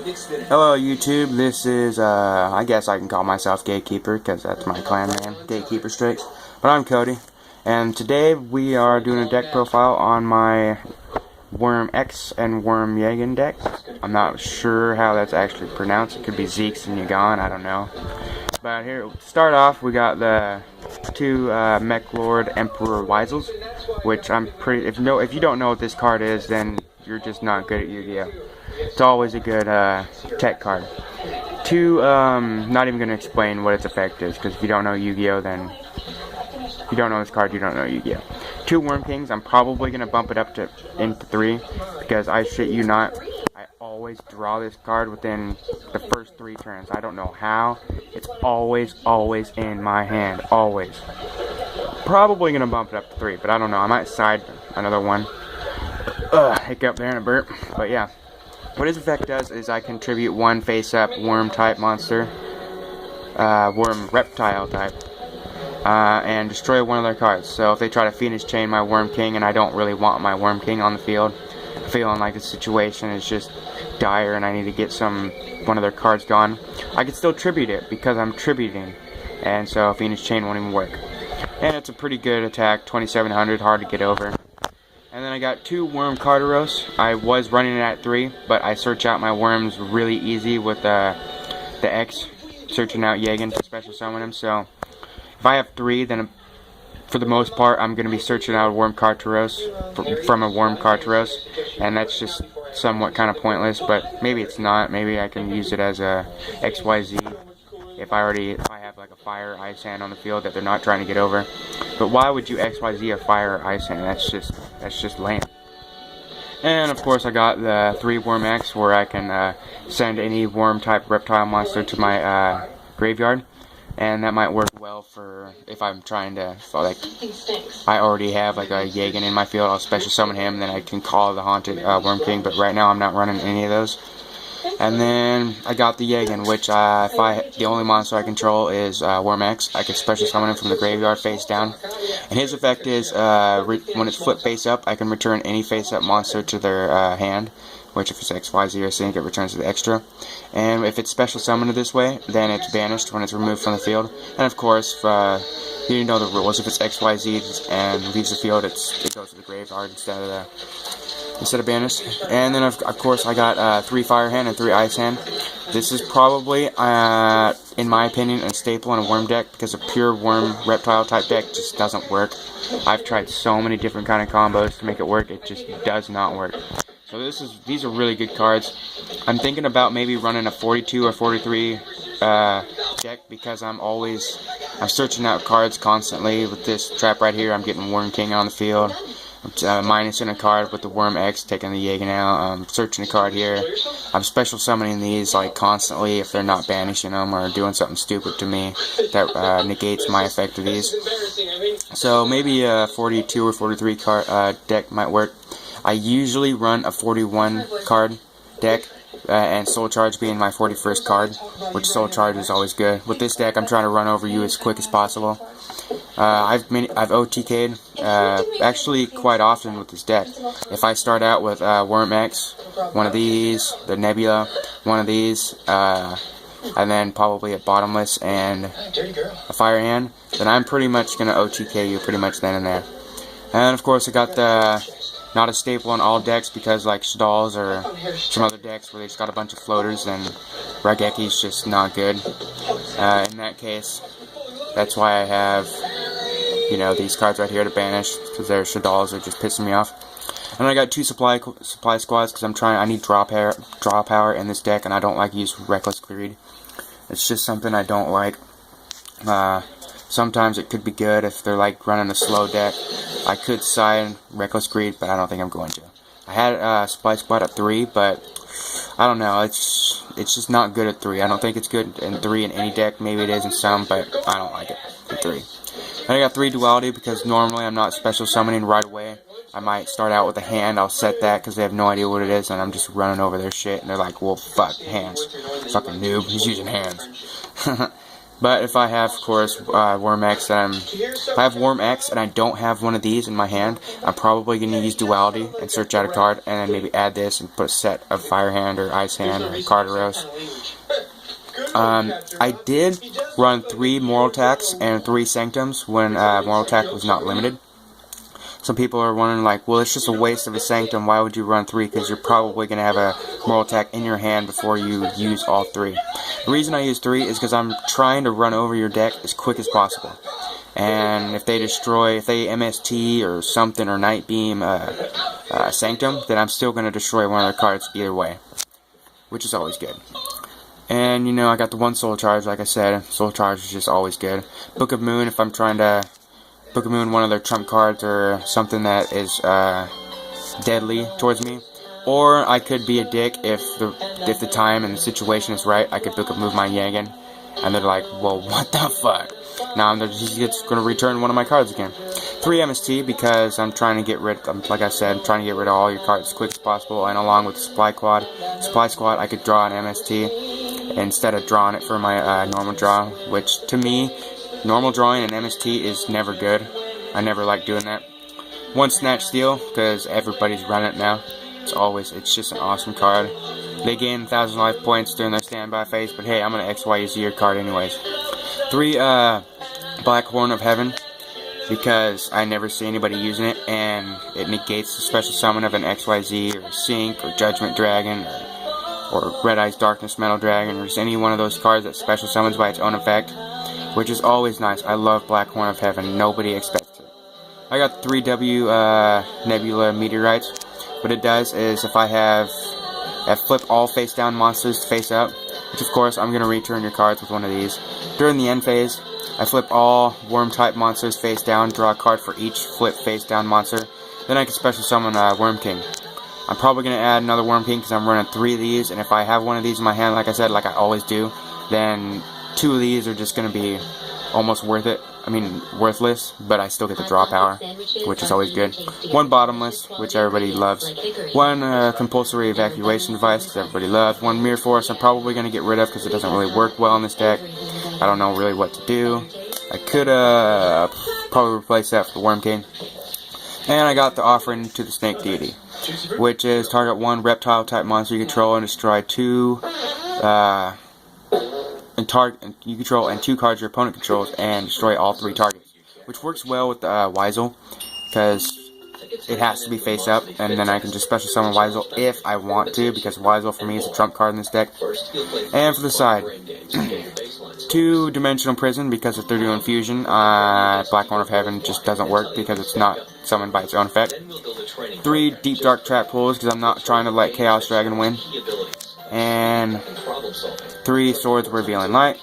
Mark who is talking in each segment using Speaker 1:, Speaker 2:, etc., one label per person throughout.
Speaker 1: Hello YouTube, this is, I guess I can call myself Gatekeeper, because that's my clan name, Gatekeeper Strix. But I'm Cody, and today we are doing a deck profile on my Worm X and Worm Yagan deck. I'm not sure how that's actually pronounced. It could be Zeeks and Yagan, I don't know. But here, to start off, we got the two Mech Lord Emperor Weisels, which I'm pretty, if you don't know what this card is, then you're just not good at Yu-Gi-Oh! It's always a good tech card. Two, not even going to explain what its effect is, because if you don't know Yu-Gi-Oh! Then if you don't know this card, you don't know Yu-Gi-Oh! Two Worm Kings, I'm probably going to bump it up into 3, because I shit you not, I always draw this card within the first 3 turns. I don't know how. It's always in my hand. Always. Probably going to bump it up to 3, but I don't know. I might side another one. Hiccup there and a burp. But yeah. What his effect does is I contribute 1 face-up worm type monster, worm reptile type, and destroy one of their cards. So if they try to Phoenix Chain my Worm King and I don't really want my Worm King on the field, feeling like the situation is just dire and I need to get one of their cards gone, I can still tribute it because I'm tributing, and so Phoenix Chain won't even work. And it's a pretty good attack, 2700, hard to get over. And then I got 2 Worm Carteros. I was running it at 3, but I search out my worms really easy with the X, searching out Yagan to special summon him. So if I have 3, then for the most part I'm going to be searching out a Worm Carteros from a Worm Carteros, and that's just somewhat kind of pointless, but maybe it's not. Maybe I can use it as a XYZ if I have like a fire ice hand on the field that they're not trying to get over. But why would you XYZ a fire ice hand? That's just lame. And of course I got the 3 Worm X, where I can send any worm type reptile monster to my graveyard, and that might work well for if I'm trying to, like, I already have like a Yagan in my field. I'll special summon him, then I can call the Haunted Worm King, but right now I'm not running any of those. And then I got the Yagan, which the only monster I control is Worm X. I can special summon him from the graveyard face down. And his effect is, when it's flipped face up, I can return any face up monster to their hand, which if it's XYZ or Sync, it returns the extra. And if it's special summoned this way, then it's banished when it's removed from the field. And of course, you know the rules. If it's XYZ and leaves the field, it goes to the graveyard instead of banished. And then of course I got 3 Fire Hand and 3 Ice Hand. This is probably, in my opinion, a staple in a worm deck, because a pure worm reptile type deck just doesn't work. I've tried so many different kind of combos to make it work, it just does not work. So these are really good cards. I'm thinking about maybe running a 42 or 43 deck, because I'm searching out cards constantly. With this trap right here, I'm getting Worm King on the field. Minusing a card with the Worm X, taking the Yagan out. I'm searching a card here. I'm special summoning these like constantly if they're not banishing them or doing something stupid to me that negates my effect of these. So maybe a 42 or 43 card deck might work. I usually run a 41 card deck, and Soul Charge being my 41st card, which Soul Charge is always good. With this deck, I'm trying to run over you as quick as possible. I've OTK'd actually quite often with this deck. If I start out with Worm X, one of these, the Nebula, one of these, and then probably a Bottomless and a Fire Hand, then I'm pretty much going to OTK you pretty much then and there. And of course I got not a staple in all decks, because like Shadal's or some other decks where they just got a bunch of floaters, and Rageki's just not good. In that case, that's why I have, these cards right here to banish, because their Shadal's are just pissing me off. And I got 2 supply squads, because I need draw power in this deck, and I don't like to use Reckless Greed. It's just something I don't like. Sometimes it could be good if they're like running a slow deck. I could side Reckless Greed, but I don't think I'm going to. I had Supply Squad at 3, but I don't know. It's just not good at 3. I don't think it's good in 3 in any deck. Maybe it is in some, but I don't like it in 3. And I got 3 Duality, because normally I'm not special summoning right away. I might start out with a hand. I'll set that because they have no idea what it is, and I'm just running over their shit, and they're like, well, fuck, hands. Fucking noob, he's using hands. But if I have, of course, Worm X, if I have Worm X and I don't have one of these in my hand, I'm probably going to use Duality and search out a card, and then maybe add this and put a set of Fire Hand or Ice Hand or Carderos. I did run 3 Moral Attacks and 3 Sanctums when Moral Attack was not limited. Some people are wondering, like, well, it's just a waste of a Sanctum. Why would you run 3? Because you're probably going to have a Moral Attack in your hand before you use all 3. The reason I use 3 is because I'm trying to run over your deck as quick as possible. And if they MST or something, or Night Beam Sanctum, then I'm still going to destroy one of their cards either way, which is always good. And, you know, I got the 1 Soul Charge, like I said. Soul Charge is just always good. Book of Moon, if I'm trying to Book of Moon one of their trump cards or something that is deadly towards me. Or I could be a dick if the time and the situation is right. I could Book of Moon my Yagan, and they're like, well, what the fuck? Now he's just going to return one of my cards again. 3 MST because I'm trying to get rid, like I said, trying to get rid of all your cards as quick as possible. And along with the Supply Squad, I could draw an MST instead of drawing it for my normal draw, which to me, normal drawing an MST is never good. I never like doing that. 1 Snatch Steal, because everybody's running it now. It's just an awesome card. They gain 1,000 life points during their standby phase, but hey, I'm going to XYZ your card anyways. 3 Black Horn of Heaven, because I never see anybody using it, and it negates the special summon of an XYZ, or Sync, or Judgment Dragon, or Red Eyes Darkness Metal Dragon, or just any one of those cards that special summons by its own effect, which is always nice. I love Black Horn of Heaven. Nobody expects it. I got 3W Nebula Meteorites. What it does is if I flip all face down monsters face up, which of course I'm going to return your cards with one of these. During the end phase, I flip all worm type monsters face down, draw a card for each flip face down monster. Then I can special summon Worm King. I'm probably going to add another Worm King because I'm running 3 of these, and if I have one of these in my hand, like I said, like I always do, then 2 of these are just going to be almost worthless, but I still get the draw power, which is always good. 1 Bottomless, which everybody loves. 1 Compulsory Evacuation Device, because everybody loves. 1 Mirror Force, I'm probably going to get rid of because it doesn't really work well in this deck. I don't know really what to do. I could probably replace that for the Worm King. And I got the Offering to the Snake Deity, which is target 1 reptile type monster you control and destroy 2 you control and 2 cards your opponent controls and destroy all 3 targets, which works well with Weisel because it has to be face up, and then I can just special summon Weisel if I want to, because Weisel for me is a trump card in this deck. And for the side, 2 Dimensional Prison, because if they're doing fusion, Black Horn of Heaven just doesn't work because it's not summoned by its own effect. 3 Deep Dark Trap Pools, because I'm not trying to let Chaos Dragon win. And 3 Swords Revealing Light.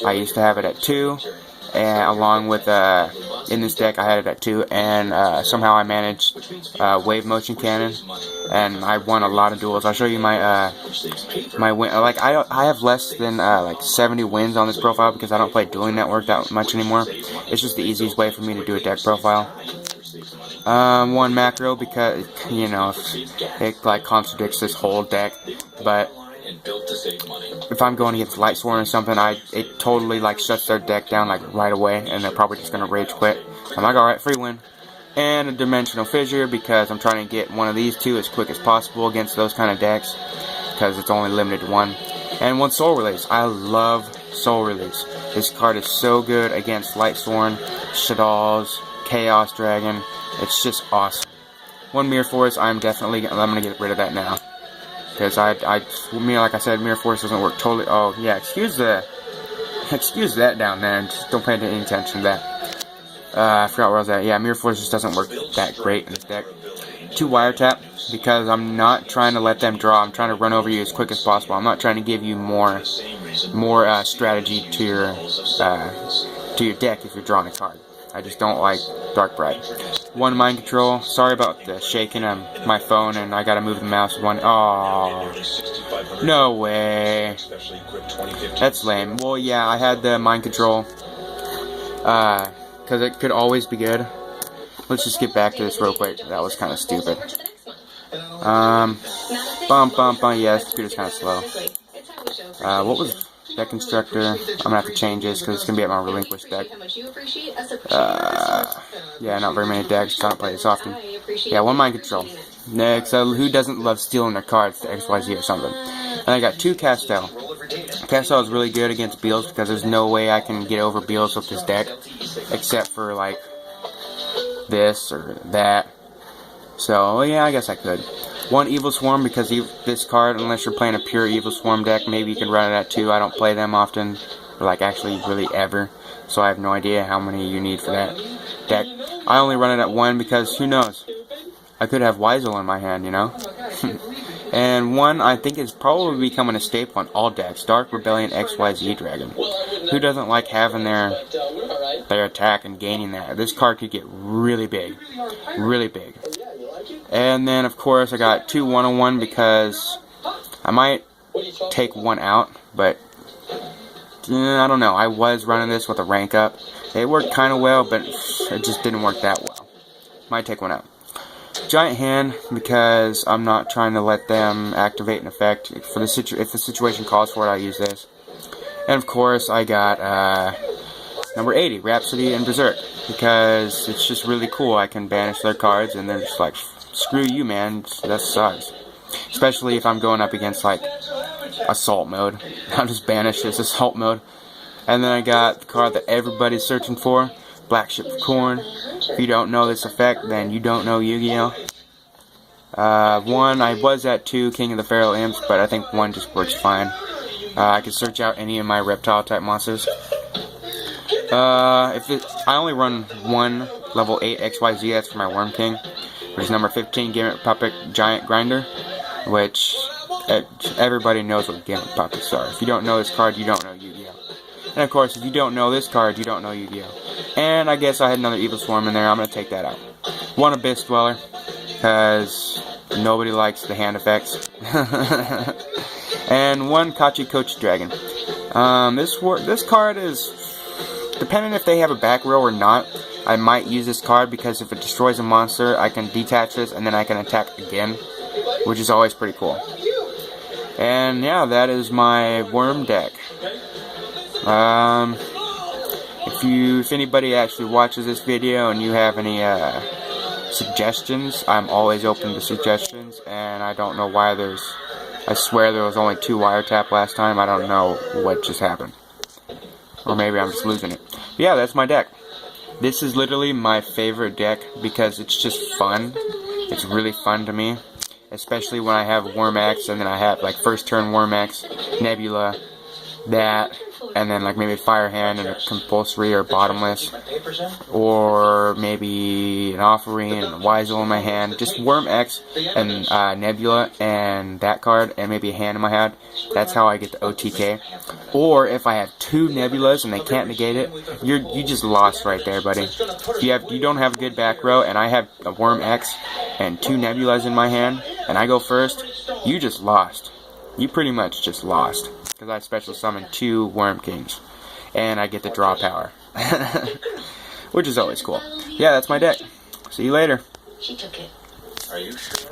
Speaker 1: I used to have it at 2, and along with in this deck I had it at 2, and somehow I managed Wave Motion Cannon, and I won a lot of duels. I'll show you my my win. Like I have less than like 70 wins on this profile because I don't play Dueling Network that much anymore. It's just the easiest way for me to do a deck profile. 1 Macro, because you know it like contradicts this whole deck, but if I'm going against Lightsworn or something, it totally like shuts their deck down like right away, and they're probably just gonna rage quit. I'm like, alright, free win. And a Dimensional Fissure, because I'm trying to get one of these 2 as quick as possible against those kind of decks, because it's only limited to 1. And 1 Soul Release. I love Soul Release. This card is so good against Lightsworn, Shaddolls, Chaos Dragon. It's just awesome. 1 Mirror Force. I'm gonna get rid of that now. Because like I said, Mirror Force doesn't work totally. Oh yeah, excuse that down there, and just don't pay any attention to that. I forgot where I was at. Yeah, Mirror Force just doesn't work that great in this deck. 2 Wiretap, because I'm not trying to let them draw. I'm trying to run over you as quick as possible. I'm not trying to give you more strategy to your deck if you're drawing a card. I just don't like Dark Bright. 1 Mind Control. Sorry about the shaking on my phone, and I gotta move the mouse. Oh, no way. That's lame. Well, yeah, I had the Mind Control, because it could always be good. Let's just get back to this real quick. That was kind of stupid. Yeah, this computer's kind of slow. Deck Constructor. I'm gonna have to change this because it's gonna be at my relinquished deck. Yeah, not very many decks. I don't play this often. Yeah, one Mind Control. Next, who doesn't love stealing their cards to XYZ or something? And I got 2 Castel. Castel is really good against Beals because there's no way I can get over Beals with this deck, except for like this or that. So yeah, I guess I could. 1 Evil Swarm because this card, unless you're playing a pure Evil Swarm deck, maybe you can run it at 2. I don't play them often, or like actually really ever, so I have no idea how many you need for that deck. I only run it at 1 because who knows? I could have Weisel in my hand, you know? And 1 I think is probably becoming a staple in all decks, Dark Rebellion XYZ Dragon. Who doesn't like having their attack and gaining that? This card could get really big. Really big. And then, of course, I got 2 101 because I might take 1 out, but I don't know. I was running this with a rank up. It worked kind of well, but it just didn't work that well. Might take 1 out. Giant Hand because I'm not trying to let them activate an effect. If the situation calls for it, I use this. And of course, I got number 80, Rhapsody and Berserk, because it's just really cool. I can banish their cards, and they're just like, screw you, man, that sucks. Especially if I'm going up against, like, Assault mode. I'll just banish this Assault mode. And then I got the card that everybody's searching for, Black Ship of Corn. If you don't know this effect, then you don't know Yu-Gi-Oh! 1, I was at 2, King of the Feral Imps, but I think 1 just works fine. I could search out any of my reptile-type monsters. I only run 1 level 8 XYZ, that's for my Worm King. There's number 15, Gimmick Puppet Giant Grinder, which everybody knows what Gimmick Puppets are. If you don't know this card, you don't know Yu-Gi-Oh! And of course, if you don't know this card, you don't know Yu-Gi-Oh! And I guess I had another Evil Swarm in there, I'm going to take that out. 1 Abyss Dweller, because nobody likes the hand effects. And 1 Kachi-Kochi Dragon. This card is, depending if they have a back row or not, I might use this card because if it destroys a monster, I can detach this and then I can attack again, which is always pretty cool. And yeah, that is my Worm deck. If anybody actually watches this video and you have any suggestions, I'm always open to suggestions, and I don't know why I swear there was only 2 wiretap last time. I don't know what just happened. Or maybe I'm just losing it. But yeah, that's my deck. This is literally my favorite deck because it's just fun. It's really fun to me. Especially when I have Wormax and then I have like first turn Wormax, Nebula, that, and then like maybe Fire Hand and a Compulsory or Bottomless, or maybe an Offering and a Weisel in my hand. Just Worm X and Nebula and that card, and maybe a hand in my hand. That's how I get the OTK. Or if I have 2 Nebulas and they can't negate it, you just lost right there, buddy. If you don't have a good back row, and I have a Worm X and 2 Nebulas in my hand, and I go first, you just lost. You pretty much just lost. Because I special summon 2 Worm Kings. And I get the draw power. Which is always cool. Yeah, that's my deck. See you later.
Speaker 2: She took it. Are you sure?